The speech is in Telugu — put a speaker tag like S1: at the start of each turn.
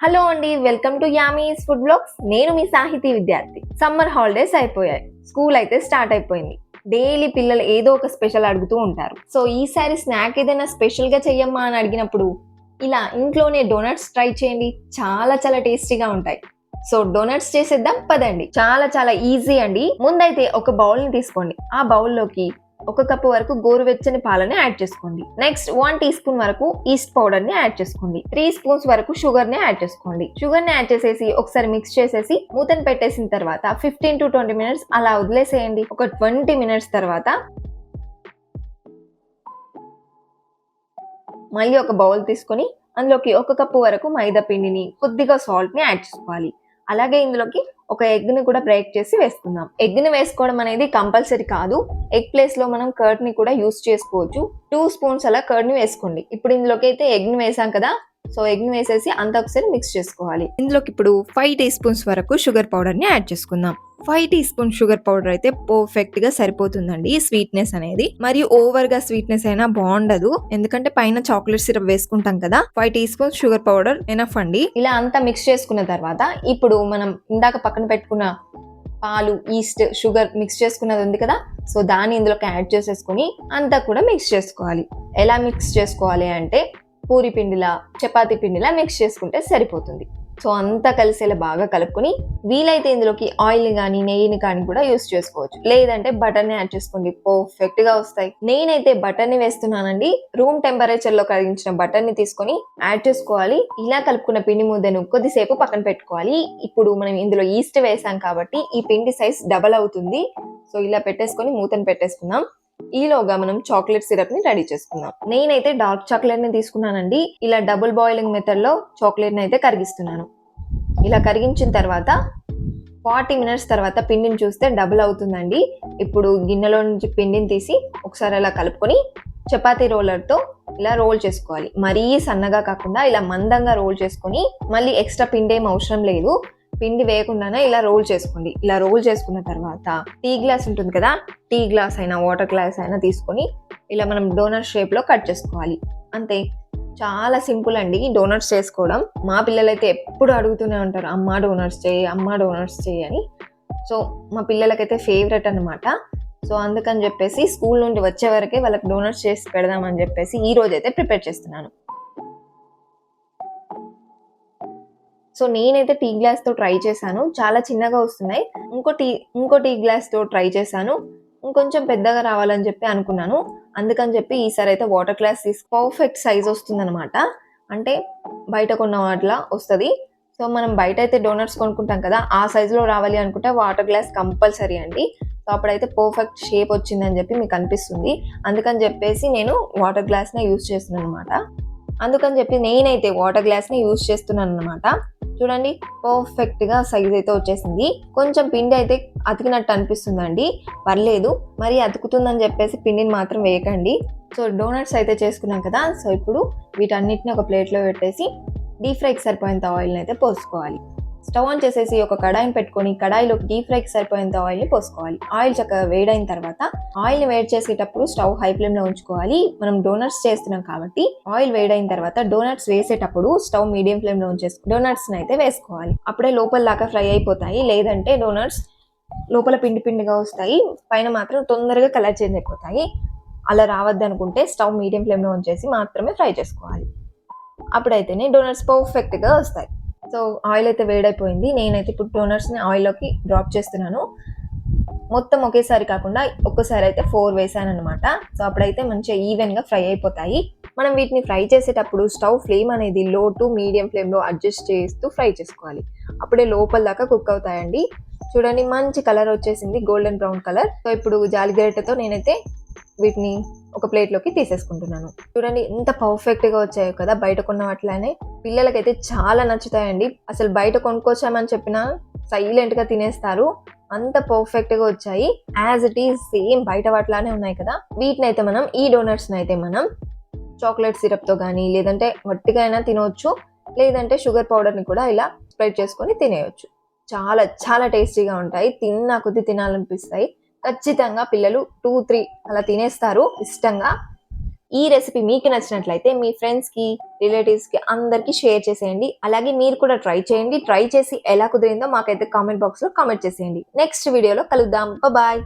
S1: హలో అండి, welcome to Yummy's food blogs. నేను మీ సాహితీ విద్యార్థి. సమ్మర్ హాలిడేస్ అయిపోయాయి, స్కూల్ అయితే స్టార్ట్ అయిపోయింది. డైలీ పిల్లలు ఏదో ఒక స్పెషల్ అడుగుతూ ఉంటారు. సో ఈసారి స్నాక్ ఏదైనా స్పెషల్ గా చెయ్యమ్మా అని అడిగినప్పుడు ఇలా ఇంట్లోనే డోనట్స్ ట్రై చేయండి. చాలా చాలా టేస్టీగా ఉంటాయి. సో డోనట్స్ చేసేద్దాం పదండి. చాలా చాలా ఈజీ అండి. ముందైతే ఒక బౌల్ ని తీసుకోండి. ఆ బౌల్లోకి 1 కప్పు వరకు గోరువెచ్చని పాలని యాడ్ చేసుకోండి. నెక్స్ట్ 1 టీ స్పూన్ వరకు ఈస్ట్ పౌడర్ ని యాడ్ చేసుకోండి. 3 స్పూన్స్ వరకు షుగర్ ని యాడ్ చేసుకోండి. షుగర్ ని యాడ్ చేసేసి ఒకసారి మిక్స్ చేసేసి మూతను పెట్టేసిన తర్వాత 15 to 20 మినిట్స్ అలా వదిలేసేయండి. ఒక 20 మినిట్స్ తర్వాత మళ్ళీ ఒక బౌల్ తీసుకొని అందులోకి 1 కప్పు వరకు మైదా పిండిని, కొద్దిగా సాల్ట్ ని యాడ్ చేసుకోవాలి. అలాగే ఇందులోకి ఒక ఎగ్ ని కూడా బ్రేక్ చేసి వేసుకుందాం. ఎగ్ ని వేసుకోవడం అనేది కంపల్సరీ కాదు. ఎగ్ ప్లేస్ లో మనం కర్డ్ ని కూడా యూస్ చేసుకోవచ్చు. 2 స్పూన్స్ అలా కర్డ్ ని వేసుకోండి. ఇప్పుడు ఇందులోకి అయితే ఎగ్ ని వేసాం కదా, సో ఎగ్ ని వేసేసి అంతా ఒకసారి మిక్స్ చేసుకోవాలి. ఇందులోకి ఇప్పుడు 5 టీ స్పూన్స్ వరకు షుగర్ పౌడర్ ని యాడ్ చేసుకుందాం. 5 టీ స్పూన్ షుగర్ పౌడర్ అయితే పర్ఫెక్ట్ గా సరిపోతుందండి. స్వీట్నెస్ అనేది మరియు ఓవర్ గా స్వీట్నెస్ అయినా బాగుండదు, ఎందుకంటే పైన చాక్లెట్ సిరప్ వేసుకుంటాం కదా. 5 teaspoon sugar powder enough అండి. ఇలా అంతా మిక్స్ చేసుకున్న తర్వాత ఇప్పుడు మనం ఇందాక పక్కన పెట్టుకున్న పాలు, ఈస్ట్, షుగర్ మిక్స్ చేసుకున్నది ఉంది కదా, సో దాన్ని ఇందులోకి యాడ్ చేసేసుకుని అంతా కూడా మిక్స్ చేసుకోవాలి. ఎలా మిక్స్ చేసుకోవాలి అంటే పూరి పిండిలా, చపాతీ పిండిలా మిక్స్ చేసుకుంటే సరిపోతుంది. సో అంతా కలిసేలా బాగా కలుపుకొని వీలైతే ఇందులోకి ఆయిల్ కానీ నెయ్యిని కానీ కూడా యూస్ చేసుకోవచ్చు. లేదంటే బటర్ని యాడ్ చేసుకోండి, పర్ఫెక్ట్ గా వస్తాయి. నేనైతే బటర్ని వేస్తున్నానండి. రూమ్ టెంపరేచర్ లో కరిగించిన బటర్ని తీసుకొని యాడ్ చేసుకోవాలి. ఇలా కలుపుకున్న పిండి ముద్దను కొద్దిసేపు పక్కన పెట్టుకోవాలి. ఇప్పుడు మనం ఇందులో ఈస్ట్ వేసాం కాబట్టి ఈ పిండి సైజ్ డబల్ అవుతుంది. సో ఇలా పెట్టేసుకొని మూతను పెట్టేసుకుందాం. ఈలోగా మనం చాక్లెట్ సిరప్ ని రెడీ చేసుకుందాం. నేనైతే డార్క్ చాక్లెట్ ని తీసుకున్నానండి. ఇలా డబుల్ బాయిలింగ్ మెథడ్ లో చాక్లెట్ ని అయితే కరిగిస్తున్నాను. ఇలా కరిగించిన తర్వాత 40 మినిట్స్ తర్వాత పిండిని చూస్తే డబుల్ అవుతుందండి. ఇప్పుడు గిన్నెలో నుంచి పిండిని తీసి ఒకసారి అలా కలుపుకొని చపాతీ రోలర్తో ఇలా రోల్ చేసుకోవాలి. మరీ సన్నగా కాకుండా ఇలా మందంగా రోల్ చేసుకొని మళ్ళీ ఎక్స్ట్రా పిండి ఏం అవసరం లేదు. పిండి వేయకుండానే ఇలా రోల్ చేసుకోండి. ఇలా రోల్ చేసుకున్న తర్వాత టీ గ్లాస్ ఉంటుంది కదా, టీ గ్లాస్ అయినా వాటర్ గ్లాస్ అయినా తీసుకొని ఇలా మనం డోనట్ షేప్ లో కట్ చేసుకోవాలి. అంతే, చాలా సింపుల్ అండి డోనట్స్ చేసుకోవడం. మా పిల్లలైతే ఎప్పుడు అడుగుతూనే ఉంటారు, అమ్మా డోనట్స్ చేయి, అమ్మా డోనట్స్ చేయి అని. సో మా పిల్లలకైతే ఫేవరెట్ అనమాట. సో అందుకని చెప్పేసి స్కూల్ నుండి వచ్చే వరకే వాళ్ళకి డోనట్స్ చేసి పెడదామని చెప్పేసి ఈ రోజు అయితే ప్రిపేర్ చేస్తున్నాను. సో నేనైతే టీ గ్లాస్ తో ట్రై చేశాను, చాలా చిన్నగా వస్తున్నాయి. ఇంకో టీ గ్లాస్ తో ట్రై చేశాను, ఇంకొంచెం పెద్దగా రావాలని చెప్పి అనుకున్నాను. అందుకని చెప్పి ఈసారి అయితే వాటర్ గ్లాస్ పర్ఫెక్ట్ సైజ్ వస్తుంది అనమాట. అంటే బయట కొన్న వాటిలా వస్తుంది. సో మనం బయట అయితే డోనట్స్ కొనుక్కుంటాం కదా, ఆ సైజులో రావాలి అనుకుంటే వాటర్ గ్లాస్ కంపల్సరీ అండి. సో అప్పుడైతే పర్ఫెక్ట్ షేప్ వచ్చిందని చెప్పి మీకు అనిపిస్తుంది. అందుకని చెప్పేసి నేను వాటర్ గ్లాస్నే యూజ్ చేస్తున్నాను అనమాట. అందుకని చెప్పి నేనైతే వాటర్ గ్లాస్ని యూజ్ చేస్తున్నాను అనమాట. చూడండి, పర్ఫెక్ట్ గా సైజ్ అయితే వచ్చేసింది. కొంచెం పిండి అయితే అతికినట్టు అనిపిస్తుందండి, పర్లేదు. మరి అతుకుతుందని చెప్పేసి పిండిని మాత్రం వేయకండి. సో డోనట్స్ అయితే చేసుకున్నాం కదా, సో ఇప్పుడు వీటన్నిటిని ఒక ప్లేట్లో పెట్టేసి డీప్ ఫ్రైకి సరిపోయేంత ఆయిల్ని అయితే పోసుకోవాలి. స్టవ్ ఆన్ చేసేసి ఒక కడాయిని పెట్టుకొని కడాయిలోకి డీప్ ఫ్రైకి సరిపోయేంత ఆయిల్ని పోసుకోవాలి. ఆయిల్ చక్కగా వేడైన తర్వాత ఆయిల్ని వేడి చేసేటప్పుడు స్టవ్ హై ఫ్లేమ్ లో ఉంచుకోవాలి. మనం డోనట్స్ చేస్తున్నాం కాబట్టి ఆయిల్ వేడైన తర్వాత డోనట్స్ వేసేటప్పుడు స్టవ్ మీడియం ఫ్లేమ్ లో ఉంచేసి డోనట్స్ అయితే వేసుకోవాలి. అప్పుడే లోపల దాకా ఫ్రై అయిపోతాయి. లేదంటే డోనట్స్ లోపల పిండి పిండిగా వస్తాయి, పైన మాత్రం తొందరగా కలర్ చేంజ్ అయిపోతాయి. అలా రావద్దు అనుకుంటే స్టవ్ మీడియం ఫ్లేమ్ లో ఉంచేసి మాత్రమే ఫ్రై చేసుకోవాలి. అప్పుడైతేనే డోనట్స్ పర్ఫెక్ట్ గా వస్తాయి. సో ఆయిల్ అయితే వేడైపోయింది. నేనైతే ఇప్పుడు డోనట్స్ని ఆయిల్లోకి డ్రాప్ చేస్తున్నాను. మొత్తం ఒకేసారి కాకుండా ఒక్కసారి అయితే 4 వేసాను అనమాట. సో అప్పుడైతే మంచిగా ఈవెన్గా ఫ్రై అయిపోతాయి. మనం వీటిని ఫ్రై చేసేటప్పుడు స్టవ్ ఫ్లేమ్ అనేది లో టు మీడియం ఫ్లేమ్లో అడ్జస్ట్ చేస్తూ ఫ్రై చేసుకోవాలి. అప్పుడే లోపల దాకా కుక్ అవుతాయండి. చూడండి, మంచి కలర్ వచ్చేసింది, గోల్డెన్ బ్రౌన్ కలర్. సో ఇప్పుడు జాలిగరిటెతో నేనైతే వీటిని ఒక ప్లేట్లోకి తీసేసుకుంటున్నాను. చూడండి ఎంత పర్ఫెక్ట్గా వచ్చాయో కదా, బయట కొన్న వాటిలానే. పిల్లలకైతే చాలా నచ్చుతాయండి. అసలు బయట కొనుక్కొచ్చామని చెప్పినా సైలెంట్గా తినేస్తారు, అంత పర్ఫెక్ట్గా వచ్చాయి. యాజ్ ఇట్ ఈజ్ సేమ్ బయట వాటిలానే ఉన్నాయి కదా. వీటినైతే మనం ఈ డోనట్స్ని అయితే మనం చాక్లెట్ సిరప్తో కానీ లేదంటే వట్టిగా అయినా తినవచ్చు, లేదంటే షుగర్ పౌడర్ని కూడా ఇలా స్ప్రెడ్ చేసుకొని తినేయచ్చు. చాలా చాలా టేస్టీగా ఉంటాయి, తిన్నా కొద్ది తినాలనిపిస్తాయి. ఖచ్చితంగా పిల్లలు 2-3 అలా తినేస్తారు ఇష్టంగా. ఈ రెసిపీ మీకు నచ్చినట్లయితే మీ ఫ్రెండ్స్కి, రిలేటివ్స్కి అందరికీ షేర్ చేసేయండి. అలాగే మీరు కూడా ట్రై చేయండి. ట్రై చేసి ఎలా కుదిరిందో మాకైతే కామెంట్ బాక్స్లో కామెంట్ చేసేయండి. నెక్స్ట్ వీడియోలో కలుద్దాం. బాయ్.